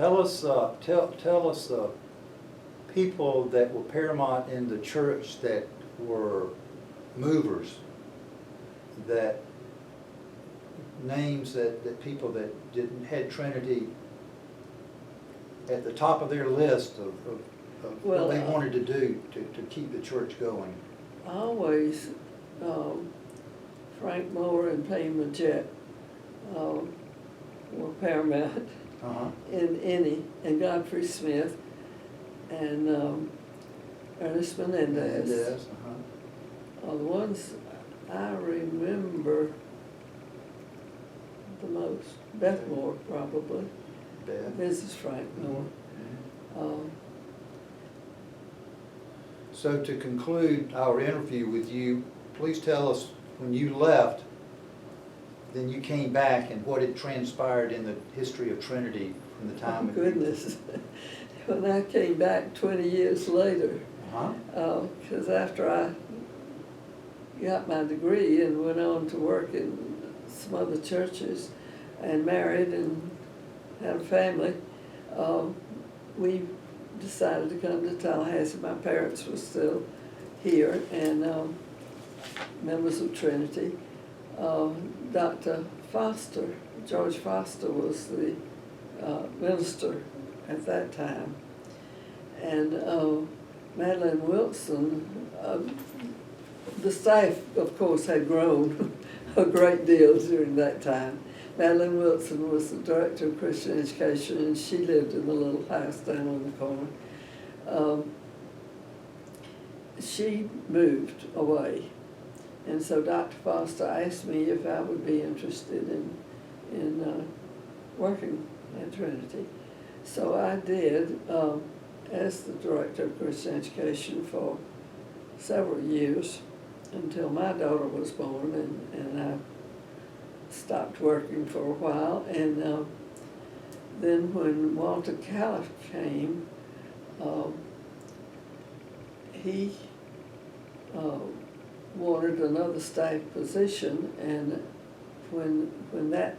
Tell us people that were paramount in the church that were movers, that names that people that had Trinity at the top of their list of Well, what they wanted to do to keep the church going. Always, Frank Moore and Payne Majette were paramount in any, and Godfrey Smith and Ernest Menendez. The ones I remember the most. Beth Moore, probably. Beth. Mrs. Frank Moore. So to conclude our interview with you, please tell us when you left, then you came back and what had transpired in the history of Trinity from the time Oh, goodness. When I came back 20 years later, because after I got my degree and went on to work in some other churches and married and had a family, we decided to come to Tallahassee. My parents were still here and members of Trinity. Dr. Foster, George Foster, was the minister at that time. And Madeline Wilson, the staff, of course, had grown a great deal during that time. Madeline Wilson was the director of Christian education, and she lived in the little house down on the corner. She moved away, and so Dr. Foster asked me if I would be interested in working at Trinity. So I did, as the director of Christian education for several years until my daughter was born, and I stopped working for a while. And then when Walter Califf came, he wanted another staff position, and when that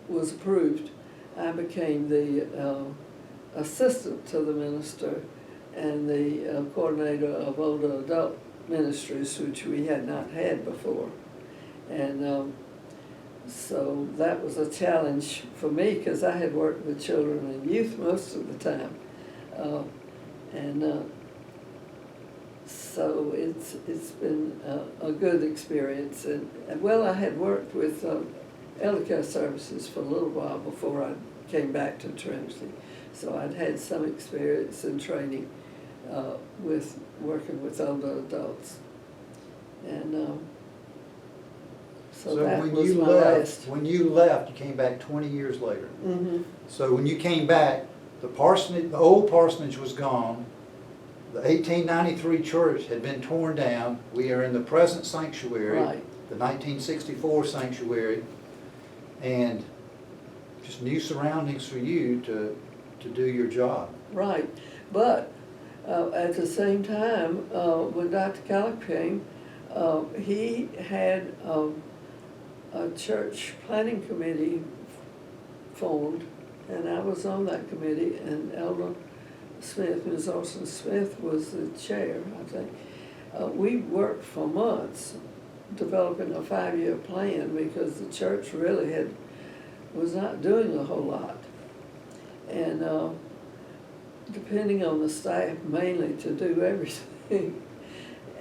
was approved, I became the assistant to the minister and the coordinator of older adult ministries, which we had not had before. And so that was a challenge for me because I had worked with children and youth most of the time. So it's been a good experience. And well, I had worked with elder care services for a little while before I came back to Trinity. So I'd had some experience and training with working with older adults. And so that when was you my left, last. when you left, you came back 20 years later. Mm-hmm. So when you came back, the old parsonage was gone. The 1893 church had been torn down. We are in the present sanctuary, Right. the 1964 sanctuary, and just new surroundings for you to do your job. Right, but at the same time, when Dr. Califf came, he had a church planning committee formed, and I was on that committee, and Elder Smith, Ms. Orson Smith, was the chair, I think. We worked for months developing a 5-year plan because the church really was not doing a whole lot. And depending on the staff mainly to do everything.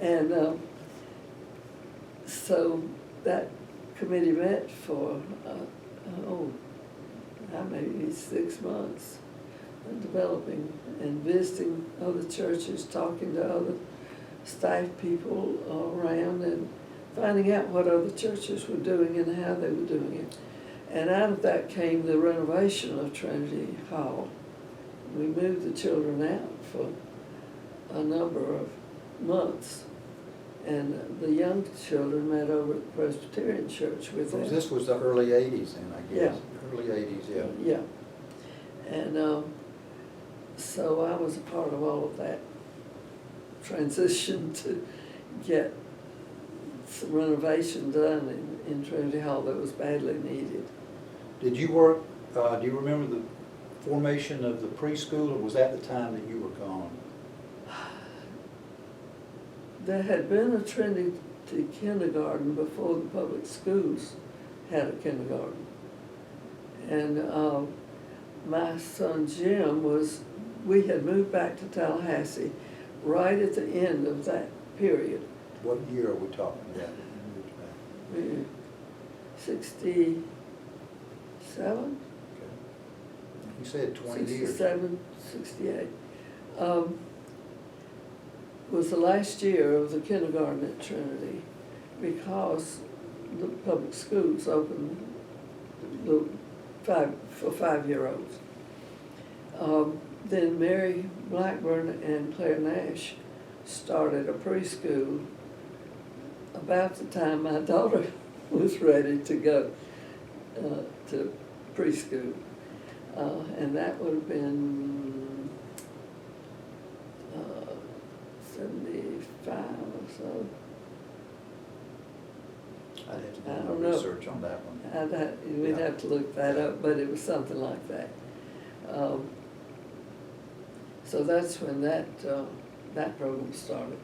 And so that committee met for, maybe 6 months, developing and visiting other churches, talking to other staff people around and finding out what other churches were doing and how they were doing it. And out of that came the renovation of Trinity Hall. We moved the children out for a number of months, and the young children met over at the Presbyterian Church with them. This was the early 80s then, I guess. Yeah. Early 80s, yeah. Yeah. And so I was a part of all of that transition to get some renovation done in Trinity Hall that was badly needed. Did you work, do you remember formation of the preschool, or was that the time that you were gone? There had been a Trinity kindergarten before the public schools had a kindergarten. And my son Jim we had moved back to Tallahassee right at the end of that period. What year are we talking about? 67? You said 20 years. 67, 68. Was the last year of the kindergarten at Trinity, because the public schools opened for 5-year-olds. Then Mary Blackburn and Claire Nash started a preschool about the time my daughter was ready to go to preschool. And that would have been 75 or so. I'd have to I do don't my know. research on that one. We'd Yeah. have to look that up, but it was something like that. So that's when that program started.